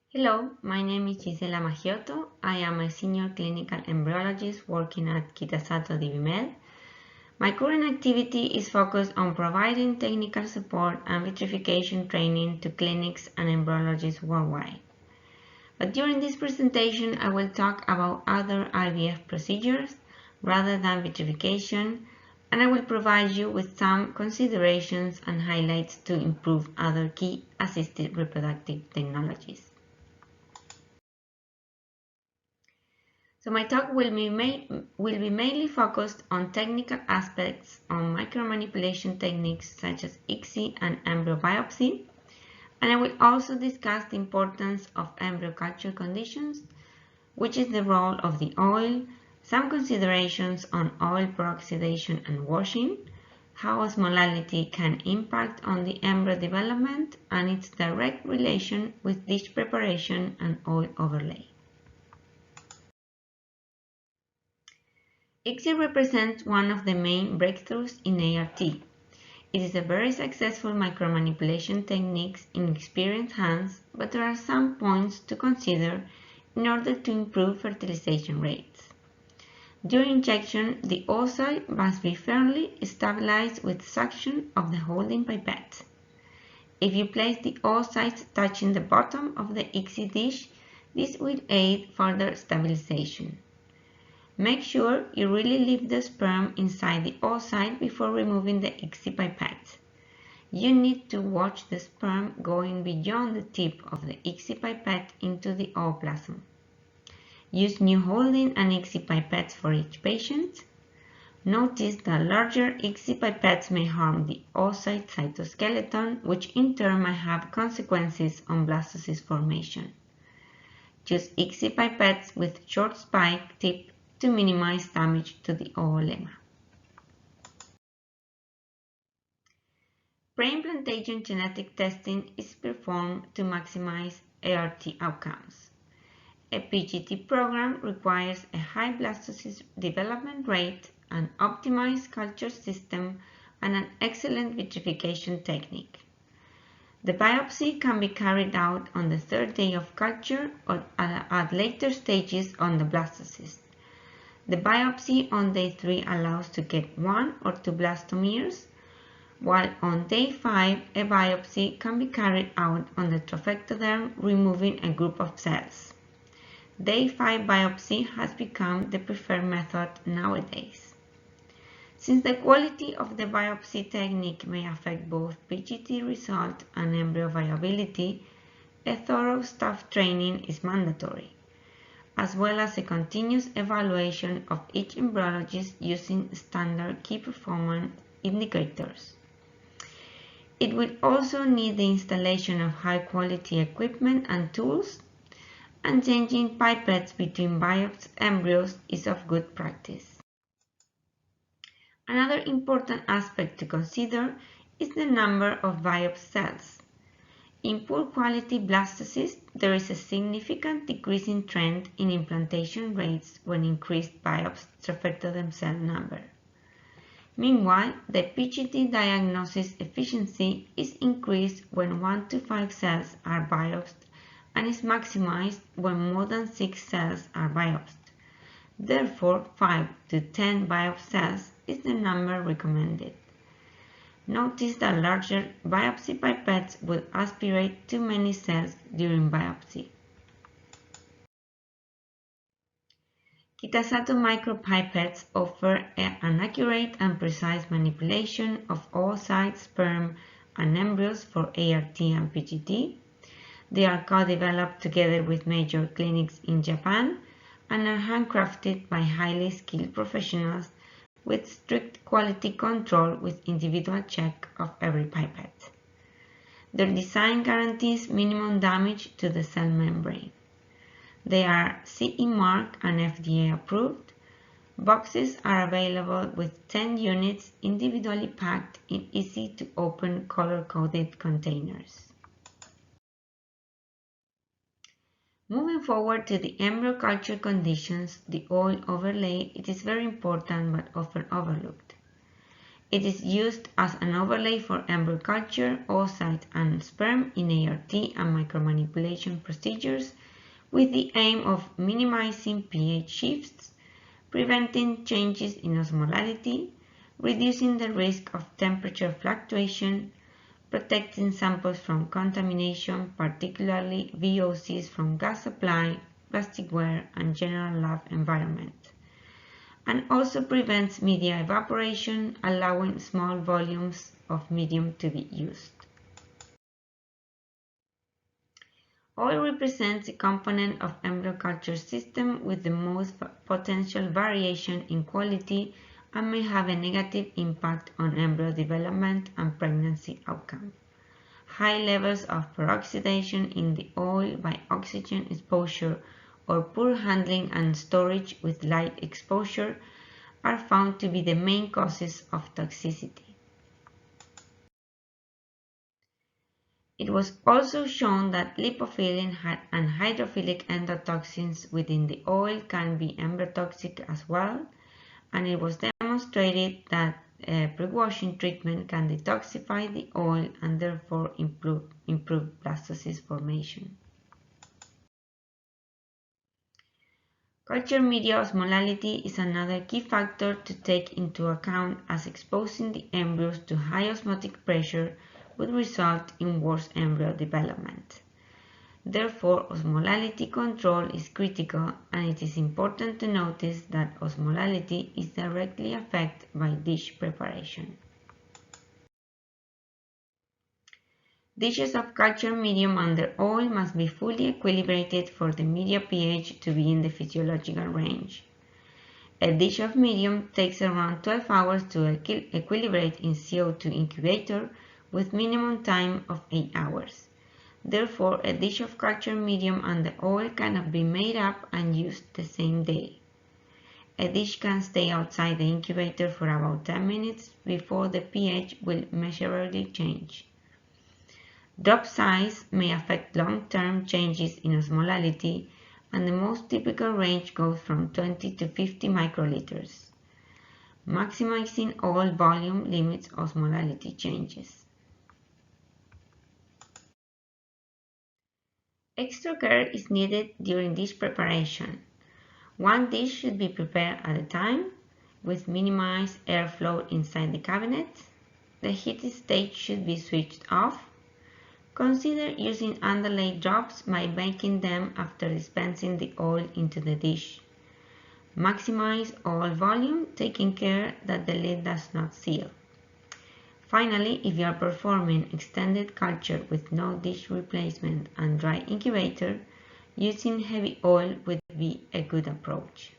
Hello, my name is Gisela Maggiotto. I am a senior clinical embryologist working at Kitazato DBMed. My current activity is focused on providing technical support and vitrification training to clinics and embryologists worldwide. But during this presentation, I will talk about other IVF procedures rather than vitrification, and I will provide you with some considerations and highlights to improve other key assisted reproductive technologies. So my talk will be mainly focused on technical aspects on micromanipulation techniques such as ICSI and embryo biopsy, and I will also discuss the importance of embryo culture conditions, which is the role of the oil, some considerations on oil peroxidation and washing, how osmolality can impact on the embryo development, and its direct relation with dish preparation and oil overlay. ICSI represents one of the main breakthroughs in ART. It is a very successful micromanipulation technique in experienced hands, but there are some points to consider in order to improve fertilization rates. During injection, the oocyte must be firmly stabilized with suction of the holding pipette. If you place the oocytes touching the bottom of the ICSI dish, this will aid further stabilization. Make sure you really leave the sperm inside the oocyte before removing the ICSI pipette. You need to watch the sperm going beyond the tip of the ICSI pipette into the ooplasm. Use new holding and ICSI pipettes for each patient. Notice that larger ICSI pipettes may harm the oocyte cytoskeleton, which in turn might have consequences on blastocyst formation. Choose ICSI pipettes with short spike tip to minimize damage to the oolemma. Pre-implantation genetic testing is performed to maximize ART outcomes. A PGT program requires a high blastocyst development rate, an optimized culture system, and an excellent vitrification technique. The biopsy can be carried out on the third day of culture or at later stages on the blastocyst. The biopsy on day 3 allows to get 1 or 2 blastomeres, while on day 5 a biopsy can be carried out on the trophectoderm, removing a group of cells. Day 5 biopsy has become the preferred method nowadays. Since the quality of the biopsy technique may affect both PGT result and embryo viability, a thorough staff training is mandatory, as well as a continuous evaluation of each embryologist using standard key performance indicators. It will also need the installation of high-quality equipment and tools, and changing pipettes between biopsed embryos is of good practice. Another important aspect to consider is the number of biopsed cells. In poor quality blastocysts, there is a significant decreasing trend in implantation rates when increased biopsed trophectoderm cell number. Meanwhile, the PGT diagnosis efficiency is increased when 1 to 5 cells are biopsed and is maximized when more than 6 cells are biopsed. Therefore, 5 to 10 biopsed cells is the number recommended. Notice that larger biopsy pipettes will aspirate too many cells during biopsy. Kitazato micropipettes offer an accurate and precise manipulation of oocytes, sperm, and embryos for ART and PGT. They are co-developed together with major clinics in Japan and are handcrafted by highly skilled professionals with strict quality control with individual check of every pipette. Their design guarantees minimum damage to the cell membrane. They are CE marked and FDA approved. Boxes are available with 10 units individually packed in easy to open color-coded containers. Moving forward to the embryo culture conditions, the oil overlay, it is very important but often overlooked. It is used as an overlay for embryo culture, oocyte and sperm in ART and micromanipulation procedures with the aim of minimizing pH shifts, preventing changes in osmolality, reducing the risk of temperature fluctuation, protecting samples from contamination, particularly VOCs from gas supply, plasticware, and general lab environment, and also prevents media evaporation, allowing small volumes of medium to be used. Oil represents a component of embryo culture system with the most potential variation in quality and may have a negative impact on embryo development and pregnancy outcome. High levels of peroxidation in the oil by oxygen exposure or poor handling and storage with light exposure are found to be the main causes of toxicity. It was also shown that lipophilic and hydrophilic endotoxins within the oil can be embryotoxic as well, and it was demonstrated that pre-washing treatment can detoxify the oil and therefore improve blastocyst formation. Culture media osmolality is another key factor to take into account, as exposing the embryos to high osmotic pressure would result in worse embryo development. Therefore, osmolality control is critical, and it is important to notice that osmolality is directly affected by dish preparation. Dishes of culture medium under oil must be fully equilibrated for the media pH to be in the physiological range. A dish of medium takes around 12 hours to equilibrate in CO2 incubator with minimum time of 8 hours. Therefore, a dish of culture medium under oil cannot be made up and used the same day. A dish can stay outside the incubator for about 10 minutes before the pH will measurably change. Drop size may affect long-term changes in osmolality, and the most typical range goes from 20 to 50 microliters. Maximizing oil volume limits osmolality changes. Extra care is needed during dish preparation. One dish should be prepared at a time, with minimized airflow inside the cabinet. The heating stage should be switched off. Consider using underlay drops by making them after dispensing the oil into the dish. Maximize oil volume, taking care that the lid does not seal. Finally, if you are performing extended culture with no dish replacement and dry incubator, using heavy oil would be a good approach.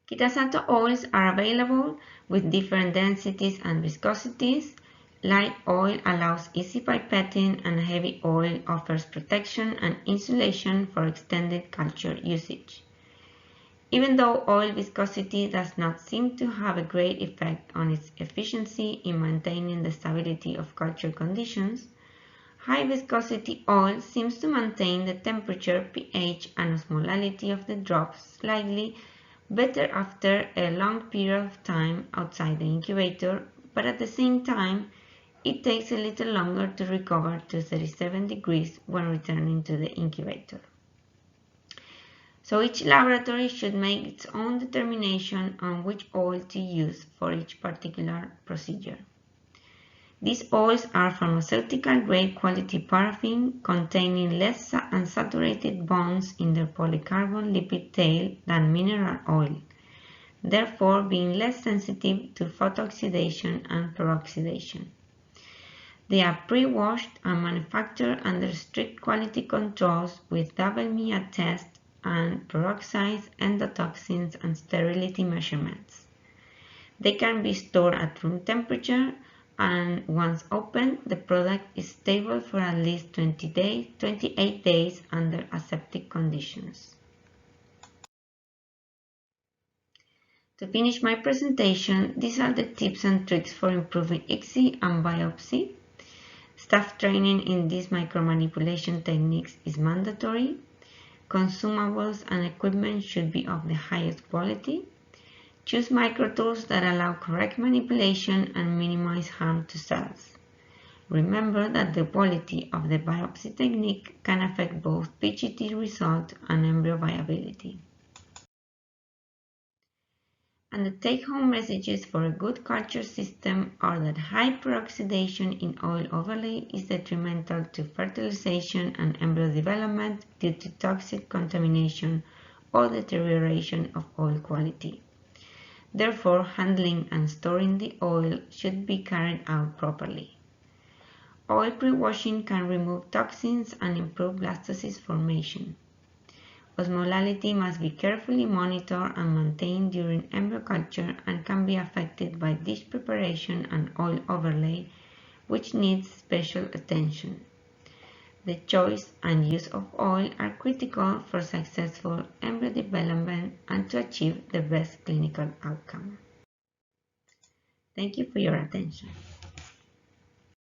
Kitazato oils are available with different densities and viscosities. Light oil allows easy pipetting, and heavy oil offers protection and insulation for extended culture usage. Even though oil viscosity does not seem to have a great effect on its efficiency in maintaining the stability of culture conditions, high viscosity oil seems to maintain the temperature, pH, and osmolality of the drops slightly better after a long period of time outside the incubator, but at the same time, it takes a little longer to recover to 37 degrees when returning to the incubator. So each laboratory should make its own determination on which oil to use for each particular procedure. These oils are pharmaceutical grade quality paraffin containing less unsaturated bonds in their polycarbon lipid tail than mineral oil, therefore being less sensitive to photooxidation and peroxidation. They are pre-washed and manufactured under strict quality controls with double MIA tests and peroxides, endotoxins, and sterility measurements. They can be stored at room temperature, and once opened, the product is stable for at least 28 days under aseptic conditions. To finish my presentation, these are the tips and tricks for improving ICSI and biopsy. Staff training in these micromanipulation techniques is mandatory. Consumables and equipment should be of the highest quality. Choose microtools that allow correct manipulation and minimize harm to cells. Remember that the quality of the biopsy technique can affect both PGT result and embryo viability. And the take-home messages for a good culture system are that high peroxidation in oil overlay is detrimental to fertilization and embryo development due to toxic contamination or deterioration of oil quality. Therefore, handling and storing the oil should be carried out properly. Oil pre-washing can remove toxins and improve blastocyst formation. Osmolality must be carefully monitored and maintained during embryo culture and can be affected by dish preparation and oil overlay, which needs special attention. The choice and use of oil are critical for successful embryo development and to achieve the best clinical outcome. Thank you for your attention.